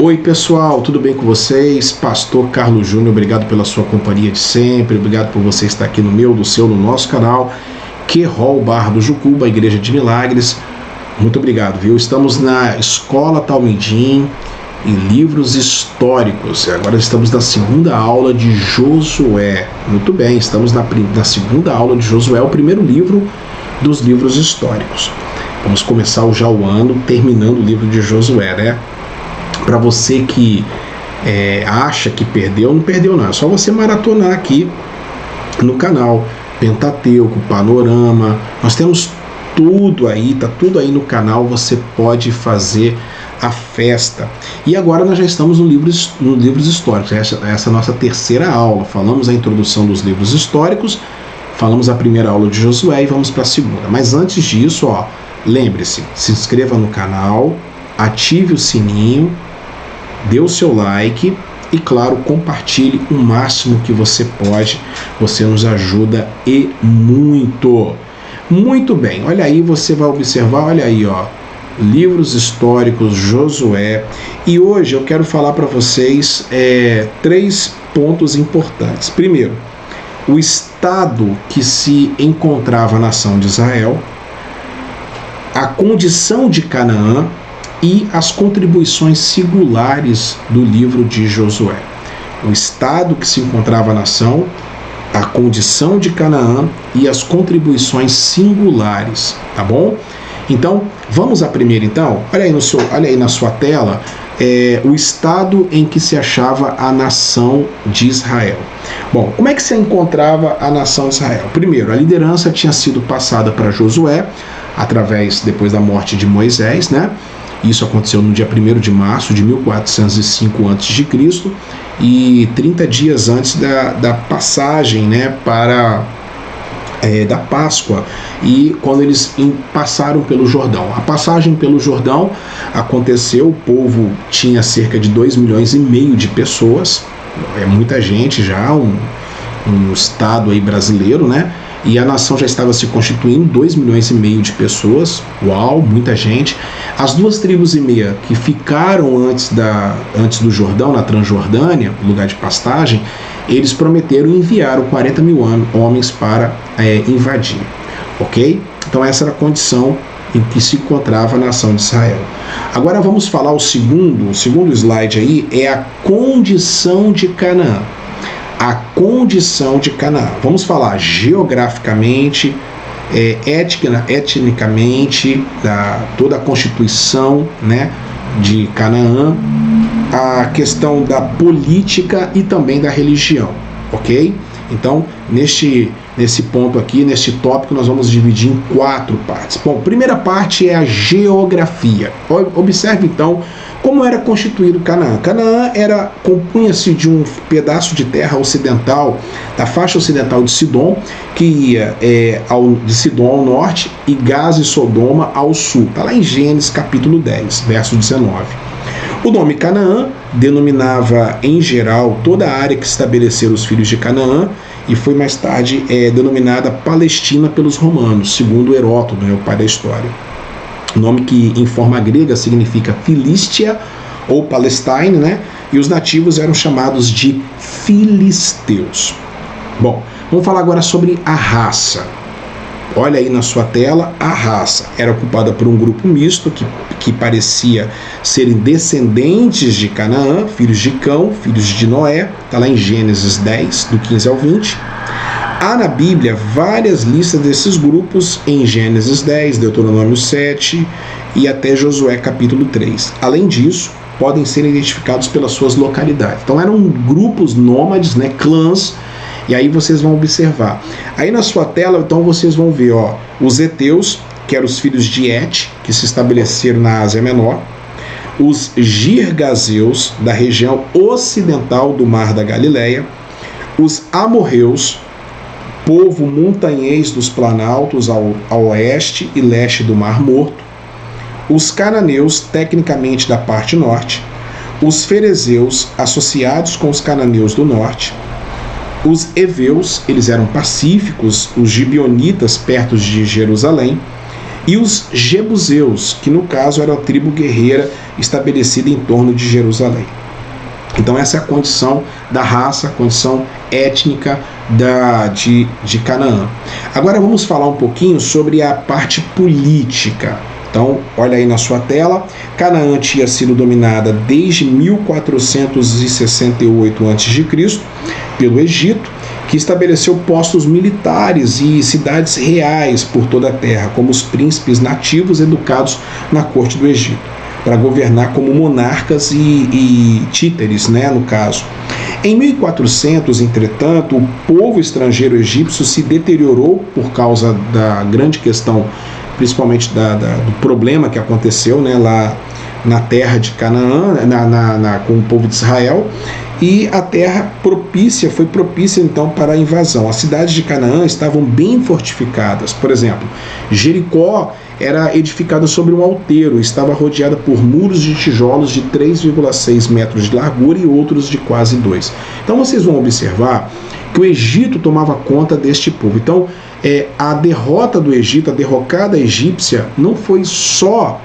Oi pessoal, tudo bem com vocês? Pastor Carlos Júnior, obrigado pela sua companhia de sempre, obrigado por você estar aqui no nosso canal, Querol Barra do Jucuba, Igreja de Milagres. Muito obrigado, viu? Estamos na Escola Talmidim em livros históricos. Agora estamos na segunda aula de Josué. Muito bem, estamos na segunda aula de Josué, o primeiro livro dos livros históricos. Vamos começar já o ano terminando o livro de Josué, né? Para você que acha que perdeu, não perdeu não, é só você maratonar aqui no canal Pentateuco, Panorama, nós temos tudo aí, tá tudo aí no canal, você pode fazer a festa. E agora nós já estamos no livros históricos, essa é a nossa terceira aula, falamos a introdução dos livros históricos, falamos a primeira aula de Josué e vamos para a segunda. Mas antes disso, lembre-se, se inscreva no canal, ative o sininho, dê o seu like e, claro, compartilhe o máximo que você pode. Você nos ajuda e muito. Muito bem, olha aí, você vai observar, olha aí, livros históricos, Josué. E hoje eu quero falar para vocês 3 pontos importantes. Primeiro, o estado que se encontrava a nação de Israel, a condição de Canaã e as contribuições singulares do livro de Josué. O estado que se encontrava a nação, a condição de Canaã e as contribuições singulares, tá bom? Então, vamos à primeira então. Olha aí na sua tela, o estado em que se achava a nação de Israel. Bom, como é que se encontrava a nação de Israel? Primeiro, a liderança tinha sido passada para Josué, depois da morte de Moisés, né? Isso aconteceu no dia 1º de março de 1405 a.C. e 30 dias antes da passagem, né, da Páscoa, e quando eles passaram pelo Jordão. A passagem pelo Jordão aconteceu, o povo tinha cerca de 2,5 milhões de pessoas, é muita gente já, um estado aí brasileiro, né? E a nação já estava se constituindo, 2,5 milhões de pessoas, uau, muita gente. As 2,5 tribos que ficaram antes do Jordão, na Transjordânia, lugar de pastagem, eles prometeram enviar 40 mil homens para invadir, ok? Então essa era a condição em que se encontrava a nação de Israel. Agora vamos falar o segundo slide aí, é a condição de Canaã. A condição de Canaã. Vamos falar geograficamente, etnicamente, toda a constituição, né, de Canaã, a questão da política e também da religião, ok? Então, nesse ponto aqui, neste tópico, nós vamos dividir em 4 partes. Bom, primeira parte é a geografia. Observe então como era constituído Canaã. Canaã compunha-se de um pedaço de terra ocidental, da faixa ocidental de Sidom, que ia de Sidom ao norte, e Gaza e Sodoma ao sul. Está lá em Gênesis capítulo 10, verso 19. O nome Canaã denominava, em geral, toda a área que estabeleceram os filhos de Canaã, e foi mais tarde denominada Palestina pelos romanos, segundo Heródoto, o pai da história. Nome que em forma grega significa Filístia ou Palestine, né? E os nativos eram chamados de filisteus. Bom, vamos falar agora sobre a raça. Olha aí na sua tela, a raça era ocupada por um grupo misto que parecia serem descendentes de Canaã, filhos de Cão, filhos de Noé, está lá em Gênesis 10, do 15 ao 20. Há na Bíblia várias listas desses grupos em Gênesis 10, Deuteronômio 7 e até Josué capítulo 3. Além disso, podem ser identificados pelas suas localidades. Então eram grupos nômades, né, clãs, e aí vocês vão observar. Aí na sua tela, então, vocês vão ver os heteus, que eram os filhos de Et, que se estabeleceram na Ásia Menor, os girgazeus, da região ocidental do Mar da Galileia, os amorreus, povo montanhês dos planaltos ao oeste e leste do Mar Morto, os cananeus, tecnicamente da parte norte, os ferezeus, associados com os cananeus do norte, os heveus, eles eram pacíficos, os gibeonitas, perto de Jerusalém, e os jebuseus, que no caso era a tribo guerreira estabelecida em torno de Jerusalém. Então essa é a condição da raça, a condição étnica de Canaã. Agora vamos falar um pouquinho sobre a parte política. Então, olha aí na sua tela, Canaã tinha sido dominada desde 1468 a.C. pelo Egito, que estabeleceu postos militares e cidades reais por toda a terra, como os príncipes nativos educados na corte do Egito, para governar como monarcas e títeres, né, no caso. Em 1400, entretanto, o povo estrangeiro egípcio se deteriorou por causa da grande questão, principalmente do problema que aconteceu, né, lá na terra de Canaã, com o povo de Israel, e a terra foi propícia então para a invasão. As cidades de Canaã estavam bem fortificadas. Por exemplo, Jericó era edificada sobre um outeiro, estava rodeada por muros de tijolos de 3,6 metros de largura e outros de quase 2. Então vocês vão observar que o Egito tomava conta deste povo. Então a derrota do Egito, a derrocada egípcia, não foi só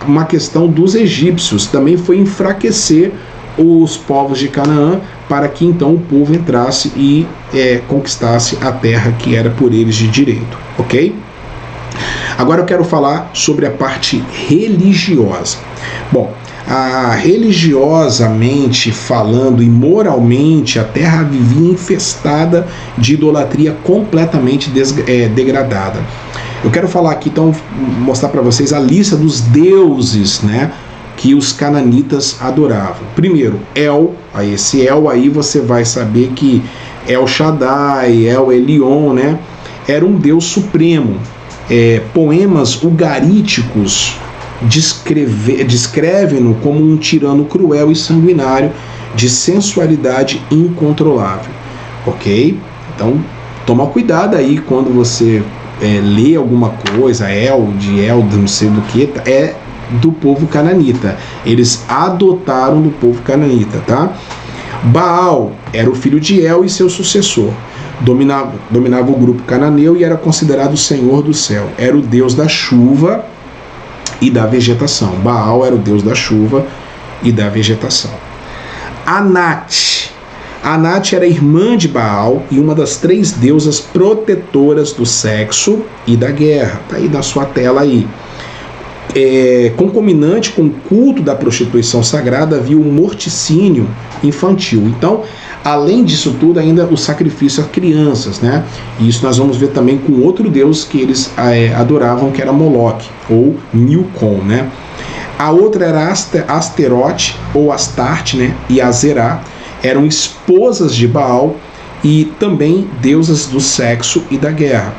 uma questão dos egípcios, também foi enfraquecer os povos de Canaã, para que então o povo entrasse e conquistasse a terra que era por eles de direito, ok? Agora eu quero falar sobre a parte religiosa. Bom, religiosamente falando e moralmente, a terra vivia infestada de idolatria completamente degradada. Eu quero falar aqui, então, mostrar para vocês a lista dos deuses, né, que os cananitas adoravam. Primeiro, El. Esse El aí você vai saber que El Shaddai, El Elyon, né, era um deus supremo. Poemas ugaríticos descrevem-no como um tirano cruel e sanguinário de sensualidade incontrolável. Ok? Então, toma cuidado aí quando você lê alguma coisa, não sei do que, é do povo cananita. Eles adotaram do povo cananita, tá? Baal era o filho de El e seu sucessor. Dominava o grupo cananeu e era considerado o senhor do céu. Era o deus da chuva e da vegetação. Baal era o deus da chuva e da vegetação. Anat era irmã de Baal e uma das 3 deusas protetoras do sexo e da guerra. Está aí na sua tela aí. Concomitante com o culto da prostituição sagrada, havia o morticínio infantil. Então, além disso tudo, ainda o sacrifício a crianças, né? E isso nós vamos ver também com outro deus que eles adoravam, que era Moloque, ou Milcom, né? A outra era Asterote, ou Astarte, né? E Azerá, eram esposas de Baal e também deusas do sexo e da guerra.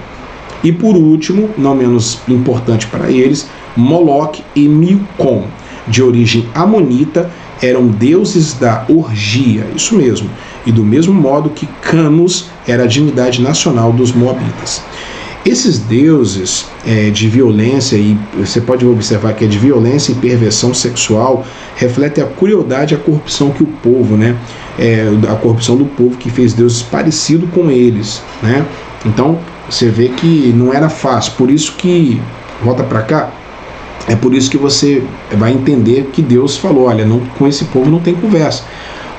E por último, não menos importante para eles, Moloque e Milcom, de origem amonita, eram deuses da orgia, isso mesmo, e do mesmo modo que Camus era a divindade nacional dos moabitas. Esses deuses de violência, e você pode observar que é de violência e perversão sexual, refletem a crueldade e a corrupção que o povo, né, a corrupção do povo que fez deuses parecidos com eles, né? Então você vê que não era fácil, por isso que, volta para cá, é por isso que você vai entender que Deus falou, olha, com esse povo não tem conversa.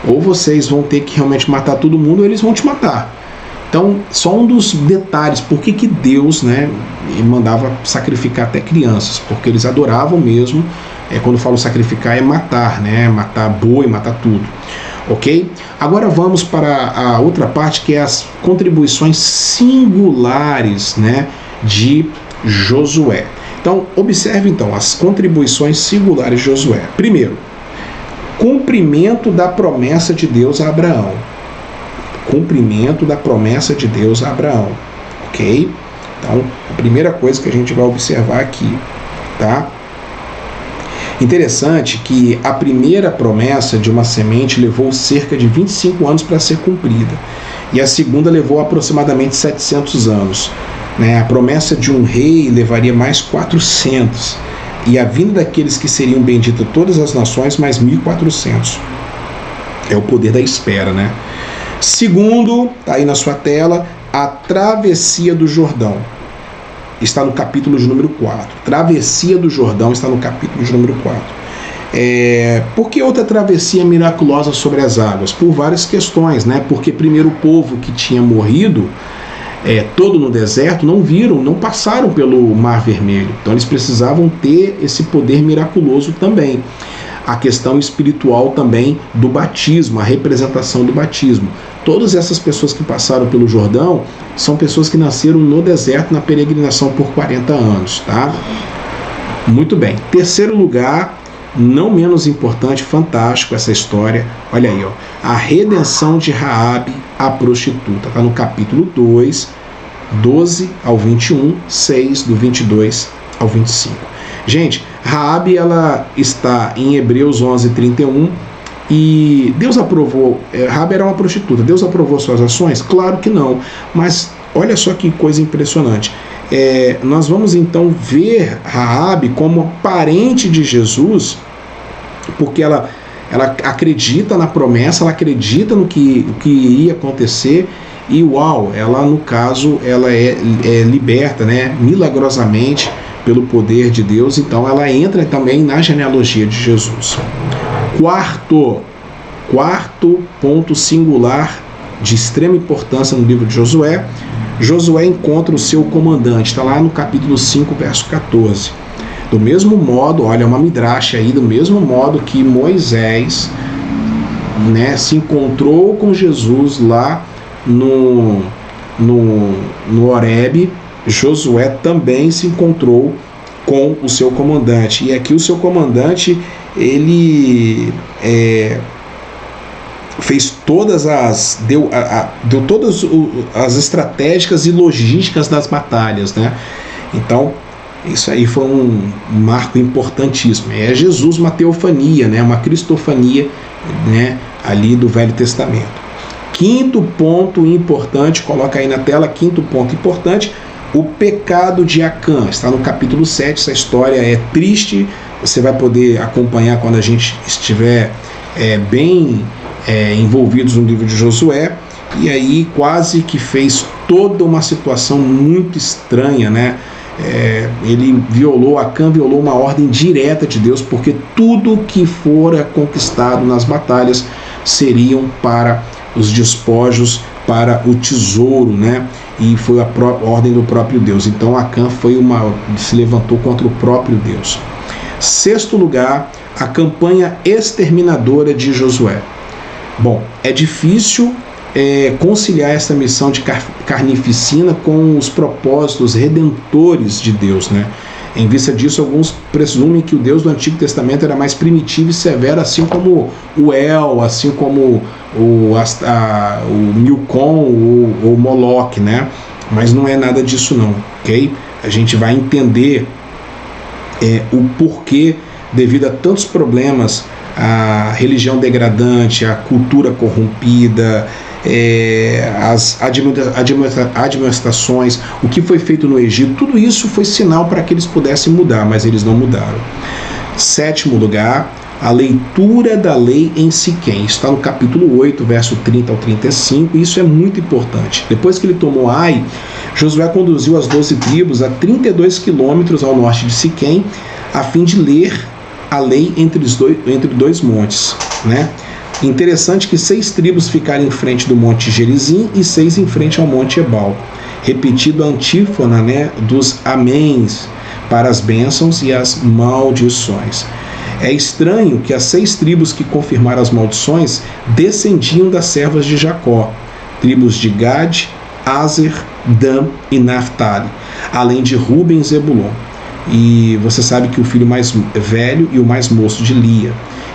Ou vocês vão ter que realmente matar todo mundo, ou eles vão te matar. Então, só um dos detalhes, por que Deus, né, mandava sacrificar até crianças? Porque eles adoravam mesmo, quando eu falo sacrificar, é matar, né, matar boi, matar tudo. Ok? Agora vamos para a outra parte, que é as contribuições singulares, né, de Josué. Então, observe então as contribuições singulares de Josué. Primeiro, cumprimento da promessa de Deus a Abraão. Cumprimento da promessa de Deus a Abraão. Ok? Então, a primeira coisa que a gente vai observar aqui, tá? Interessante que a primeira promessa de uma semente levou cerca de 25 anos para ser cumprida. E a segunda levou aproximadamente 700 anos. A promessa de um rei levaria mais 400. E a vinda daqueles que seriam benditos todas as nações, mais 1400. É o poder da espera, né? Segundo, tá aí na sua tela, a travessia do Jordão. está no capítulo de número 4. Travessia do Jordão está no capítulo de número 4. Por que outra travessia miraculosa sobre as águas? Por várias questões, né? Porque primeiro o povo que tinha morrido todo no deserto não passaram pelo Mar Vermelho. Então eles precisavam ter esse poder miraculoso também. A questão espiritual também do batismo, a representação do batismo. Todas essas pessoas que passaram pelo Jordão são pessoas que nasceram no deserto na peregrinação por 40 anos, tá? Muito bem. Terceiro lugar, não menos importante, fantástico essa história. Olha aí, ó, a redenção de Raabe, a prostituta. Está no capítulo 2, 12 ao 21, 6 do 22 ao 25. Gente, Raabe, ela está em Hebreus 11, 31, e Deus aprovou. Raabe era uma prostituta. Deus aprovou suas ações? Claro que não. Mas olha só que coisa impressionante. Nós vamos então ver Raabe como parente de Jesus, porque ela acredita na promessa, ela acredita no que iria acontecer, e uau, ela no caso ela é liberta, né, milagrosamente pelo poder de Deus. Então ela entra também na genealogia de Jesus. Quarto ponto singular de extrema importância no livro de Josué. Josué encontra o seu comandante, está lá no capítulo 5, verso 14. Do mesmo modo, olha, uma midrash aí, do mesmo modo que Moisés, né, se encontrou com Jesus lá no Horebe, Josué também se encontrou com o seu comandante. E aqui o seu comandante, ele fez deu todas as estratégicas e logísticas das batalhas, né? Então, isso aí foi um marco importantíssimo. É Jesus, uma teofania, né? Uma cristofania, né? Ali do Velho Testamento. Quinto ponto importante, coloca aí na tela, quinto ponto importante, o pecado de Acã. Está no capítulo 7, essa história é triste, você vai poder acompanhar quando a gente estiver bem envolvidos no livro de Josué. E aí quase que fez toda uma situação muito estranha, né? Acã violou uma ordem direta de Deus, porque tudo que fora conquistado nas batalhas seriam para os despojos, para o tesouro, né? E foi a ordem do próprio Deus. Então Acã se levantou contra o próprio Deus. Sexto lugar, a campanha exterminadora de Josué. Bom, é difícil conciliar essa missão de carnificina com os propósitos redentores de Deus, né? Em vista disso, alguns presumem que o Deus do Antigo Testamento era mais primitivo e severo, assim como o El, assim como o Milcom ou Moloque, né? Mas não é nada disso não, ok? A gente vai entender o porquê, devido a tantos problemas, a religião degradante, a cultura corrompida, as admoestações, o que foi feito no Egito, tudo isso foi sinal para que eles pudessem mudar, mas eles não mudaram. Sétimo lugar, a leitura da lei em Siquém. Está no capítulo 8, verso 30 ao 35, e isso é muito importante. Depois que ele tomou Ai, Josué conduziu as 12 tribos a 32 quilômetros ao norte de Siquém, a fim de ler a lei entre dois montes, né? Interessante que 6 tribos ficaram em frente do Monte Gerizim e 6 em frente ao Monte Ebal. Repetido a antífona, né, dos améns para as bênçãos e as maldições. É estranho que as 6 tribos que confirmaram as maldições descendiam das servas de Jacó, tribos de Gad, Aser, Dan e Naftali, além de Ruben e Zebulon. E você sabe que o filho mais velho e o mais moço de Lia.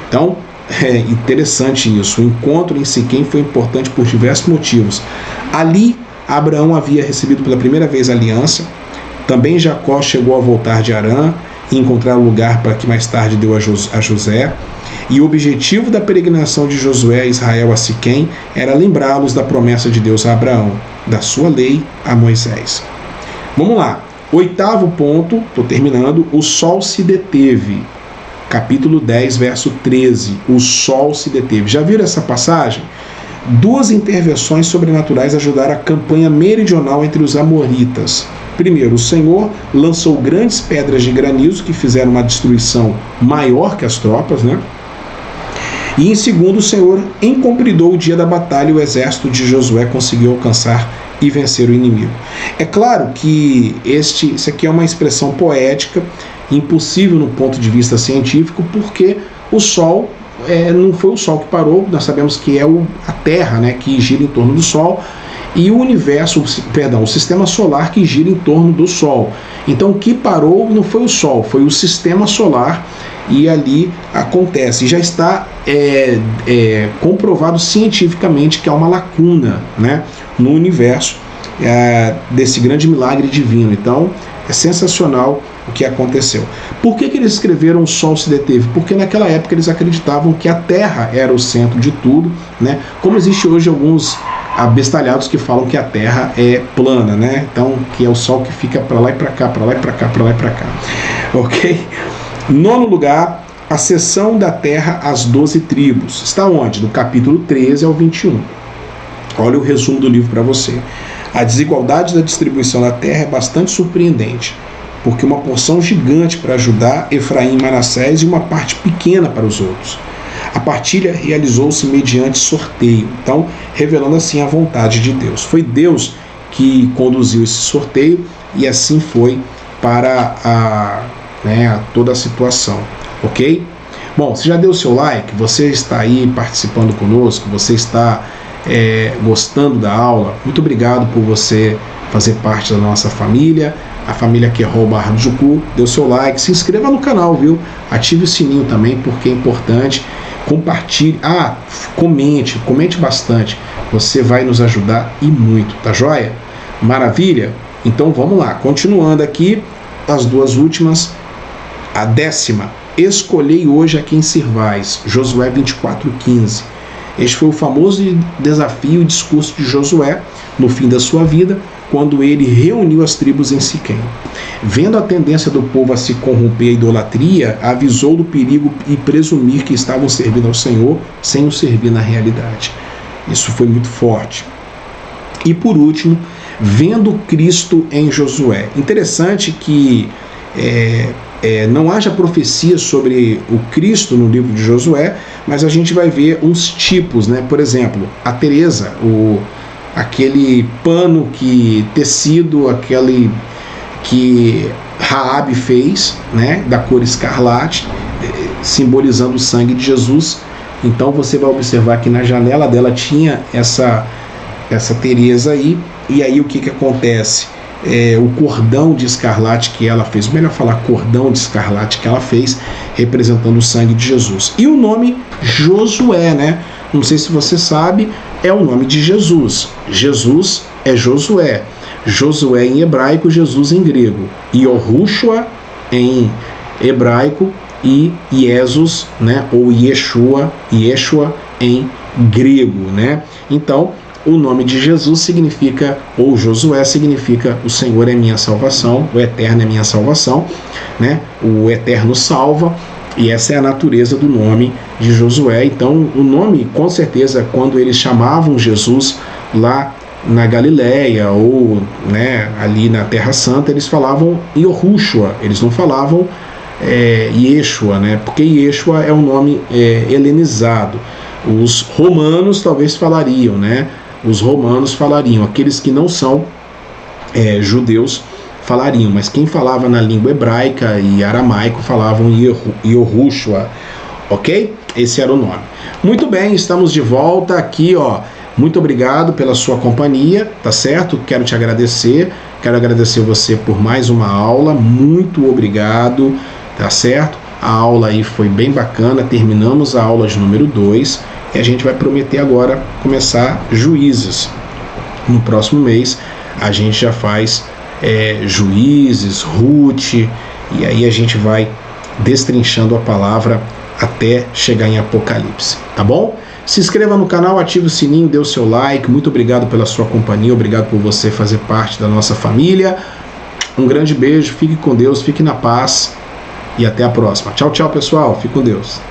Então, é interessante isso. O encontro em Siquém foi importante por diversos motivos. Ali, Abraão havia recebido pela primeira vez a aliança. Também Jacó chegou a voltar de Harã e encontrar o lugar para que mais tarde deu a José. E o objetivo da peregrinação de Josué e Israel a Siquém era lembrá-los da promessa de Deus a Abraão, da sua lei a Moisés. Vamos lá. Oitavo ponto, estou terminando, o sol se deteve. Capítulo 10, verso 13, o sol se deteve. Já viram essa passagem? 2 intervenções sobrenaturais ajudaram a campanha meridional entre os amoritas. Primeiro, o Senhor lançou grandes pedras de granizo que fizeram uma destruição maior que as tropas, né? E em segundo, o Senhor encompridou o dia da batalha e o exército de Josué conseguiu alcançar e vencer o inimigo. É claro que isso aqui é uma expressão poética, impossível no ponto de vista científico, porque o Sol não foi o Sol que parou, nós sabemos que é a Terra, né, que gira em torno do Sol, e o universo, o sistema solar que gira em torno do Sol. Então o que parou não foi o Sol, foi o sistema solar, e ali acontece, já está comprovado cientificamente que há uma lacuna, né, no universo desse grande milagre divino. Então é sensacional o que aconteceu. Por que eles escreveram o Sol se deteve? Porque naquela época eles acreditavam que a Terra era o centro de tudo, né? Como existe hoje alguns abestalhados que falam que a Terra é plana, né? Então, que é o Sol que fica para lá e para cá, para lá e para cá, para lá e para cá. Ok? Nono lugar, a cessão da terra às 12 tribos. Está onde? Do capítulo 13 ao 21. Olha o resumo do livro para você. A desigualdade da distribuição da terra é bastante surpreendente, porque uma porção gigante para Judá, Efraim e Manassés e uma parte pequena para os outros. A partilha realizou-se mediante sorteio, então revelando assim a vontade de Deus. Foi Deus que conduziu esse sorteio e assim foi para toda a situação, ok? Bom, você já deu o seu like, você está aí participando conosco, você está gostando da aula, muito obrigado por você fazer parte da nossa família, a família Querol Barra do Jucu. Dê o seu like, se inscreva no canal, viu? Ative o sininho também, porque é importante. Compartilhe, comente bastante, você vai nos ajudar e muito, tá joia? Maravilha? Então vamos lá, continuando aqui, as duas últimas. A 10ª, escolhei hoje a quem sirvais, Josué 24:15. Este foi o famoso desafio e discurso de Josué no fim da sua vida, quando ele reuniu as tribos em Siquém. Vendo a tendência do povo a se corromper à idolatria, avisou do perigo e presumir que estavam servindo ao Senhor sem o servir na realidade. Isso foi muito forte. E por último, vendo Cristo em Josué. Interessante que não haja profecia sobre o Cristo no livro de Josué, mas a gente vai ver uns tipos, né? Por exemplo, a Teresa, aquele pano tecido, aquele que Raabe fez, né? Da cor escarlate, simbolizando o sangue de Jesus. Então você vai observar que na janela dela tinha essa Teresa aí, e aí o que acontece? O cordão de escarlate que ela fez, melhor falar cordão de escarlate que ela fez, representando o sangue de Jesus. E o nome Josué, né? Não sei se você sabe, é o nome de Jesus. Jesus é Josué. Josué em hebraico, Jesus em grego. Yahushua em hebraico e Jesus, né? Ou Yeshua em grego, né? Então, o nome de Jesus significa, ou Josué significa, o Senhor é minha salvação, o Eterno é minha salvação, né? O Eterno salva, e essa é a natureza do nome de Josué. Então, o nome, com certeza, quando eles chamavam Jesus lá na Galileia, ou ali na Terra Santa, eles falavam Yahushua, eles não falavam Yeshua, né? Porque Yeshua é um nome helenizado. Os romanos talvez falariam, né? Os romanos falariam, aqueles que não são judeus falariam, mas quem falava na língua hebraica e aramaico falavam Yahushua, ok? Esse era o nome. Muito bem, estamos de volta aqui, ó. Muito obrigado pela sua companhia, tá certo? Quero te agradecer, quero agradecer você por mais uma aula, muito obrigado, tá certo? A aula aí foi bem bacana, terminamos a aula de número 2 e a gente vai prometer agora começar Juízes. No próximo mês a gente já faz Juízes, Ruth, e aí a gente vai destrinchando a palavra até chegar em Apocalipse, tá bom? Se inscreva no canal, ative o sininho, dê o seu like, muito obrigado pela sua companhia, obrigado por você fazer parte da nossa família. Um grande beijo, fique com Deus, fique na paz. E até a próxima. Tchau, tchau, pessoal. Fique com Deus.